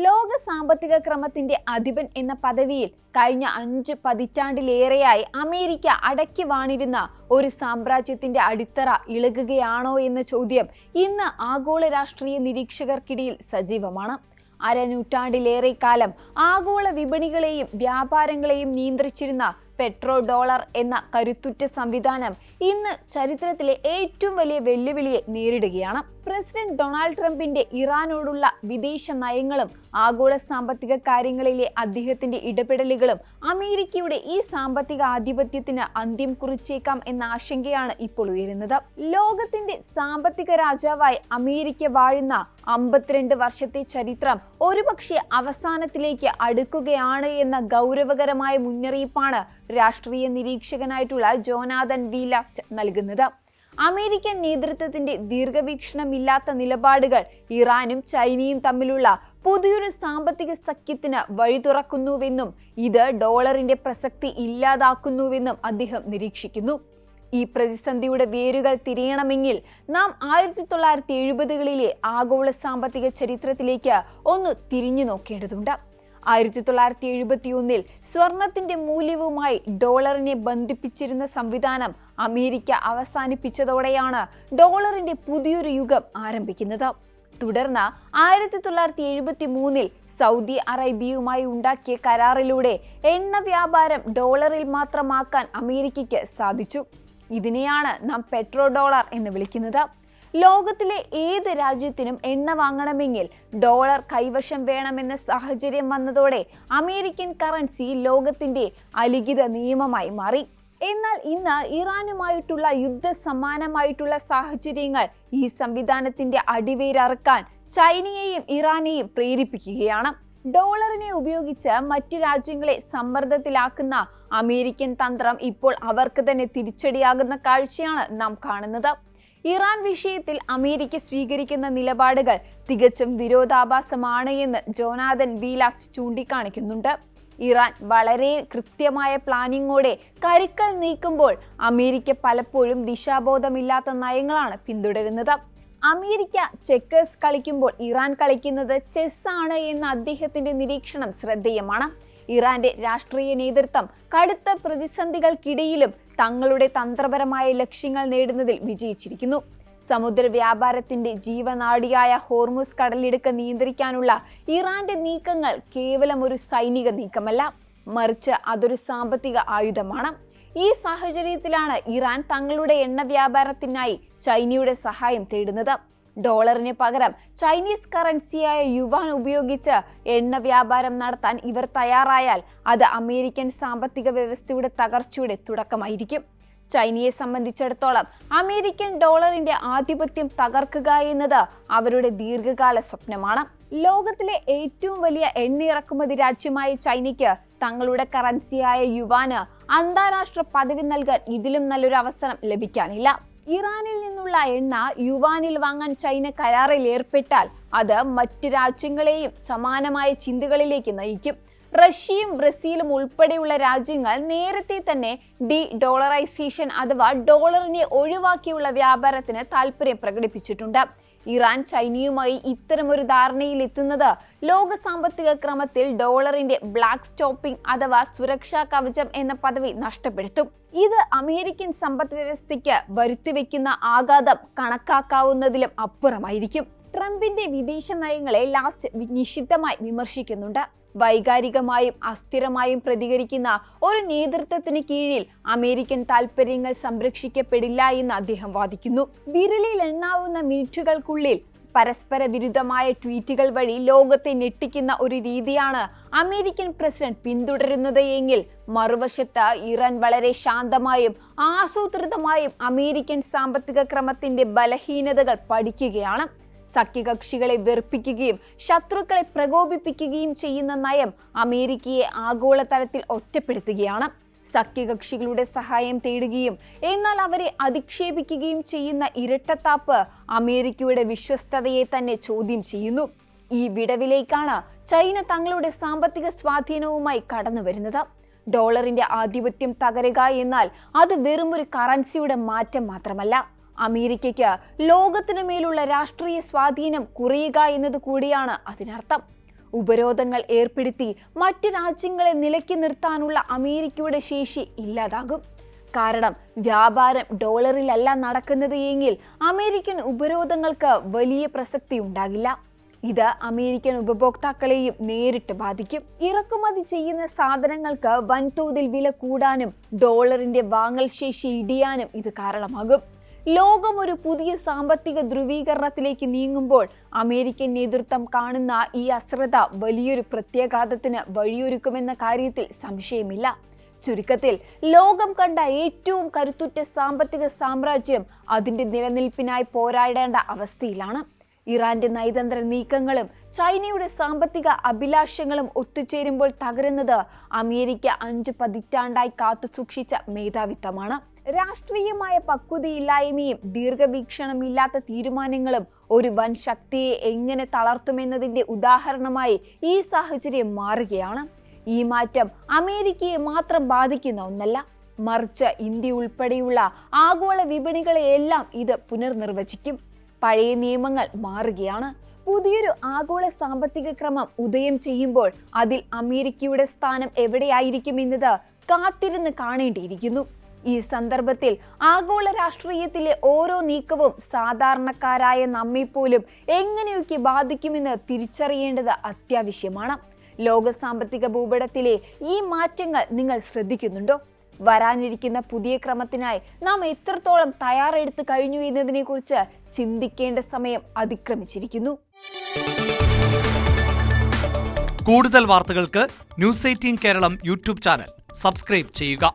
ലോക സാമ്പത്തിക ക്രമത്തിന്റെ അധിപൻ എന്ന പദവിയിൽ കഴിഞ്ഞ 5 പതിറ്റാണ്ടിലേറെയായി അമേരിക്ക അടക്കി വാണിരുന്ന ഒരു സാമ്രാജ്യത്തിന്റെ അടിത്തറ ഇളകുകയാണോ എന്ന ചോദ്യം ഇന്ന് ആഗോള രാഷ്ട്രീയ നിരീക്ഷകർക്കിടയിൽ സജീവമാണ്. അരനൂറ്റാണ്ടിലേറെ കാലം ആഗോള വിപണികളെയും വ്യാപാരങ്ങളെയും നിയന്ത്രിച്ചിരുന്ന പെട്രോ ഡോളർ എന്ന കരുത്തുറ്റ സംവിധാനം ഇന്ന് ചരിത്രത്തിലെ ഏറ്റവും വലിയ വെല്ലുവിളിയെ നേരിടുകയാണ്. പ്രസിഡന്റ് ഡൊണാൾഡ് ട്രംപിന്റെ ഇറാനോടുള്ള വിദേശ നയങ്ങളും ആഗോള സാമ്പത്തിക കാര്യങ്ങളിലെ അദ്ദേഹത്തിന്റെ ഇടപെടലുകളും അമേരിക്കയുടെ ഈ സാമ്പത്തിക ആധിപത്യത്തിന് അന്ത്യം കുറിച്ചേക്കാം എന്ന ആശങ്കയാണ് ഇപ്പോൾ ഉയരുന്നത്. ലോകത്തിന്റെ സാമ്പത്തിക രാജാവായി അമേരിക്ക വാഴുന്ന 52 വർഷത്തെ ചരിത്രം ഒരുപക്ഷെ അവസാനത്തിലേക്ക് അടുക്കുകയാണ് എന്ന ഗൗരവകരമായ മുന്നറിയിപ്പാണ് രാഷ്ട്രീയ നിരീക്ഷകനായിട്ടുള്ള ജോനാഥൻ വി ലാസ്റ്റ് നൽകുന്നത്. അമേരിക്കൻ നേതൃത്വത്തിന്റെ ദീർഘവീക്ഷണമില്ലാത്ത നിലപാടുകൾ ഇറാനും ചൈനയും തമ്മിലുള്ള പുതിയൊരു സാമ്പത്തിക സഖ്യത്തിന് വഴി തുറക്കുന്നുവെന്നും ഇത് ഡോളറിന്റെ പ്രസക്തി ഇല്ലാതാക്കുന്നുവെന്നും അദ്ദേഹം നിരീക്ഷിക്കുന്നു. ഈ പ്രതിസന്ധിയുടെ വേരുകൾ തിരയണമെങ്കിൽ നാം 1970കളിലെ ആഗോള സാമ്പത്തിക ചരിത്രത്തിലേക്ക് ഒന്ന് തിരിഞ്ഞു നോക്കേണ്ടതുണ്ട്. 1971 സ്വർണത്തിന്റെ മൂല്യവുമായി ഡോളറിനെ ബന്ധിപ്പിച്ചിരുന്ന സംവിധാനം അമേരിക്ക അവസാനിപ്പിച്ചതോടെയാണ് ഡോളറിന്റെ പുതിയൊരു യുഗം ആരംഭിക്കുന്നത്. തുടർന്ന് 1973 സൗദി അറേബ്യയുമായി ഉണ്ടാക്കിയ കരാറിലൂടെ എണ്ണ വ്യാപാരം ഡോളറിൽ മാത്രമാക്കാൻ അമേരിക്കയ്ക്ക് സാധിച്ചു. ഇതിനെയാണ് നാം പെട്രോ ഡോളർ എന്ന് വിളിക്കുന്നത്. ലോകത്തിലെ ഏത് രാജ്യത്തിനും എണ്ണ വാങ്ങണമെങ്കിൽ ഡോളർ കൈവശം വേണമെന്ന സാഹചര്യം വന്നതോടെ അമേരിക്കൻ കറൻസി ലോകത്തിന്റെ അലിഖിത നിയമമായി മാറി. എന്നാൽ ഇന്ന് ഇറാനുമായിട്ടുള്ള യുദ്ധസമാനമായിട്ടുള്ള സാഹചര്യങ്ങൾ ഈ സംവിധാനത്തിന്റെ അടിവേരറുക്കാൻ ചൈനയെയും ഇറാനെയും പ്രേരിപ്പിക്കുകയാണ്. ഡോളറിനെ ഉപയോഗിച്ച് മറ്റ് രാജ്യങ്ങളെ സമ്മർദ്ദത്തിലാക്കുന്ന അമേരിക്കൻ തന്ത്രം ഇപ്പോൾ അവർക്ക് തന്നെ തിരിച്ചടിയാകുന്ന കാഴ്ചയാണ് നാം കാണുന്നത്. ഇറാൻ വിഷയത്തിൽ അമേരിക്ക സ്വീകരിക്കുന്ന നിലപാടുകൾ തികച്ചും വിരോധാഭാസമാണ് എന്ന് ജോനാഥൻ വി ലാസ്റ്റ് ചൂണ്ടിക്കാണിക്കുന്നുണ്ട്. ഇറാൻ വളരെ കൃത്യമായ പ്ലാനിങ്ങോടെ കരുക്കൾ നീക്കുമ്പോൾ അമേരിക്ക പലപ്പോഴും ദിശാബോധമില്ലാത്ത നയങ്ങളാണ് പിന്തുടരുന്നത്. അമേരിക്ക ചെക്കേഴ്സ് കളിക്കുമ്പോൾ ഇറാൻ കളിക്കുന്നത് ചെസ് ആണ് എന്ന അദ്ദേഹത്തിന്റെ നിരീക്ഷണം ശ്രദ്ധേയമാണ്. ഇറാന്റെ രാഷ്ട്രീയ നേതൃത്വം കടുത്ത പ്രതിസന്ധികൾക്കിടയിലും തങ്ങളുടെ തന്ത്രപരമായ ലക്ഷ്യങ്ങൾ നേടുന്നതിൽ വിജയിച്ചിരിക്കുന്നു. സമുദ്ര വ്യാപാരത്തിന്റെ ജീവനാഡിയായ ഹോർമുസ് കടലിടുക്ക് നിയന്ത്രിക്കാനുള്ള ഇറാന്റെ നീക്കങ്ങൾ കേവലം ഒരു സൈനിക നീക്കമല്ല, മറിച്ച് അതൊരു സാമ്പത്തിക ആയുധമാണ്. ഈ സാഹചര്യത്തിലാണ് ഇറാൻ തങ്ങളുടെ എണ്ണ വ്യാപാരത്തിനായി ചൈനയുടെ സഹായം തേടുന്നത്. ഡോളറിന് പകരം ചൈനീസ് കറൻസിയായ യുവാൻ ഉപയോഗിച്ച് എണ്ണ വ്യാപാരം നടത്താൻ ഇവർ തയ്യാറായാൽ അത് അമേരിക്കൻ സാമ്പത്തിക വ്യവസ്ഥയുടെ തകർച്ചയുടെ തുടക്കമായിരിക്കും. ചൈനയെ സംബന്ധിച്ചിടത്തോളം അമേരിക്കൻ ഡോളറിന്റെ ആധിപത്യം തകർക്കുക എന്നത് അവരുടെ ദീർഘകാല സ്വപ്നമാണ്. ലോകത്തിലെ ഏറ്റവും വലിയ എണ്ണ ഇറക്കുമതി രാജ്യമായ ചൈനയ്ക്ക് തങ്ങളുടെ കറൻസിയായ യുവാന് അന്താരാഷ്ട്ര പദവി നൽകാൻ ഇതിലും നല്ലൊരു അവസരം ലഭിക്കാനില്ല. ഇറാനിൽ നിന്നുള്ള എണ്ണ യുവാനിൽ വാങ്ങാൻ ചൈന കരാറിൽ ഏർപ്പെട്ടാൽ അത് മറ്റ് രാജ്യങ്ങളെയും സമാനമായ ചിന്തകളിലേക്ക് നയിക്കും. റഷ്യയും ബ്രസീലും ഉൾപ്പെടെയുള്ള രാജ്യങ്ങൾ നേരത്തെ തന്നെ ഡോളറൈസേഷൻ അഥവാ ഡോളറിനെ ഒഴിവാക്കിയുള്ള വ്യാപാരത്തിന് താല്പര്യം പ്രകടിപ്പിച്ചിട്ടുണ്ട്. ഇറാൻ ചൈനയുമായി ഇത്തരമൊരു ധാരണയിൽ എത്തുന്നത് ലോക സാമ്പത്തിക ക്രമത്തിൽ ഡോളറിന്റെ ബ്ലാക്ക് സ്റ്റോപ്പിംഗ് അഥവാ സുരക്ഷാ കവചം എന്ന പദവി നഷ്ടപ്പെടുത്തും. ഇത് അമേരിക്കൻ സമ്പദ് വ്യവസ്ഥയ്ക്ക് വരുത്തിവെക്കുന്ന ആഘാതം കണക്കാക്കാവുന്നതിലും അപ്പുറമായിരിക്കും. ട്രംപിന്റെ വിദേശ നയങ്ങളെ ലാസ്റ്റ് നിശിതമായി വിമർശിക്കുന്നുണ്ട്. വൈകാരികമായും അസ്ഥിരമായും പ്രതികരിക്കുന്ന ഒരു നേതൃത്വത്തിന് കീഴിൽ അമേരിക്കൻ താൽപര്യങ്ങൾ സംരക്ഷിക്കപ്പെടില്ല എന്ന് അദ്ദേഹം വാദിക്കുന്നു. വിരലിൽ എണ്ണാവുന്ന മിനിറ്റുകൾക്കുള്ളിൽ പരസ്പര വിരുദ്ധമായ ട്വീറ്റുകൾ വഴി ലോകത്തെ ഞെട്ടിക്കുന്ന ഒരു രീതിയാണ് അമേരിക്കൻ പ്രസിഡന്റ് പിന്തുടരുന്നത് എങ്കിൽ മറുവശത്ത് ഇറാൻ വളരെ ശാന്തമായും ആസൂത്രിതമായും അമേരിക്കൻ സാമ്പത്തിക ക്രമത്തിന്റെ ബലഹീനതകൾ പഠിക്കുകയാണ്. സഖ്യകക്ഷികളെ വെറുപ്പിക്കുകയും ശത്രുക്കളെ പ്രകോപിപ്പിക്കുകയും ചെയ്യുന്ന നയം അമേരിക്കയെ ആഗോളതലത്തിൽ ഒറ്റപ്പെടുത്തുകയാണ്. സഖ്യകക്ഷികളുടെ സഹായം തേടുകയും എന്നാൽ അവരെ അധിക്ഷേപിക്കുകയും ചെയ്യുന്ന ഇരട്ടത്താപ്പ് അമേരിക്കയുടെ വിശ്വസ്തതയെ തന്നെ ചോദ്യം ചെയ്യുന്നു. ഈ വിടവിലേക്കാണ് ചൈന തങ്ങളുടെ സാമ്പത്തിക സ്വാധീനവുമായി കടന്നു വരുന്നത്. ഡോളറിന്റെ ആധിപത്യം തകരുക എന്നാൽ അത് വെറുമൊരു കറൻസിയുടെ മാറ്റം മാത്രമല്ല, അമേരിക്കയ്ക്ക് ലോകത്തിനു മേലുള്ള രാഷ്ട്രീയ സ്വാധീനം കുറയുക എന്നത് കൂടിയാണ് അതിനർത്ഥം. ഉപരോധങ്ങൾ ഏർപ്പെടുത്തി മറ്റു രാജ്യങ്ങളെ നിലയ്ക്ക് നിർത്താനുള്ള അമേരിക്കയുടെ ശേഷി ഇല്ലാതാകും. കാരണം വ്യാപാരം ഡോളറിലല്ല നടക്കുന്നത് എങ്കിൽ അമേരിക്കൻ ഉപരോധങ്ങൾക്ക് വലിയ പ്രസക്തി ഉണ്ടാകില്ല. ഇത് അമേരിക്കൻ ഉപഭോക്താക്കളെയും നേരിട്ട് ബാധിക്കും. ഇറക്കുമതി ചെയ്യുന്ന സാധനങ്ങൾക്ക് വൻതോതിൽ വില കൂടാനും ഡോളറിന്റെ വാങ്ങൽ ശേഷി ഇടിയാനും ഇത് കാരണമാകും. ലോകം ഒരു പുതിയ സാമ്പത്തിക ധ്രുവീകരണത്തിലേക്ക് നീങ്ങുമ്പോൾ അമേരിക്കൻ നേതൃത്വം കാണുന്ന ഈ അശ്രദ്ധ വലിയൊരു പ്രത്യാഘാതത്തിന് വഴിയൊരുക്കുമെന്ന കാര്യത്തിൽ സംശയമില്ല. ചുരുക്കത്തിൽ ലോകം കണ്ട ഏറ്റവും കരുത്തുറ്റ സാമ്പത്തിക സാമ്രാജ്യം അതിന്റെ നിലനിൽപ്പിനായി പോരാടേണ്ട അവസ്ഥയിലാണ്. ഇറാന്റെ നയതന്ത്ര നീക്കങ്ങളും ചൈനയുടെ സാമ്പത്തിക അഭിലാഷങ്ങളും ഒത്തുചേരുമ്പോൾ തകരുന്നത് അമേരിക്ക 5 പതിറ്റാണ്ടായി കാത്തുസൂക്ഷിച്ച മേധാവിത്വമാണ്. രാഷ്ട്രീയമായ പക്വതയില്ലായ്മയും ദീർഘവീക്ഷണമില്ലാത്ത തീരുമാനങ്ങളും ഒരു വൻ ശക്തിയെ എങ്ങനെ തളർത്തുമെന്നതിന്റെ ഉദാഹരണമായി ഈ സാഹചര്യം മാറുകയാണ്. ഈ മാറ്റം അമേരിക്കയെ മാത്രം ബാധിക്കുന്ന ഒന്നല്ല, മറിച്ച് ഇന്ത്യ ഉൾപ്പെടെയുള്ള ആഗോള വിപണികളെയെല്ലാം ഇത് പുനർനിർവചിക്കും. പഴയ നിയമങ്ങൾ മാറുകയാണ്. പുതിയൊരു ആഗോള സാമ്പത്തിക ക്രമം ഉദയം ചെയ്യുമ്പോൾ അതിൽ അമേരിക്കയുടെ സ്ഥാനം എവിടെയായിരിക്കുമെന്നത് കാത്തിരുന്ന് കാണേണ്ടിയിരിക്കുന്നു. ഈ സന്ദർഭത്തിൽ ആഗോള രാഷ്ട്രീയത്തിലെ ഓരോ നീക്കവും സാധാരണക്കാരായ നമ്മെപ്പോലും എങ്ങനെയൊക്കെ ബാധിക്കുമെന്ന് തിരിച്ചറിയേണ്ടത് അത്യാവശ്യമാണ്. ലോക സാമ്പത്തിക ഭൂപടത്തിലെ ഈ മാറ്റങ്ങൾ നിങ്ങൾ ശ്രദ്ധിക്കുന്നുണ്ടോ? വരാനിരിക്കുന്ന പുതിയ ക്രമത്തിനായി നാം എത്രത്തോളം തയ്യാറെടുത്ത് കഴിഞ്ഞു എന്നതിനെ കുറിച്ച് ചിന്തിക്കേണ്ട സമയം അതിക്രമിച്ചിരിക്കുന്നു. കൂടുതൽ വാർത്തകൾക്ക് news 18 Keralam YouTube channel subscribe ചെയ്യുക.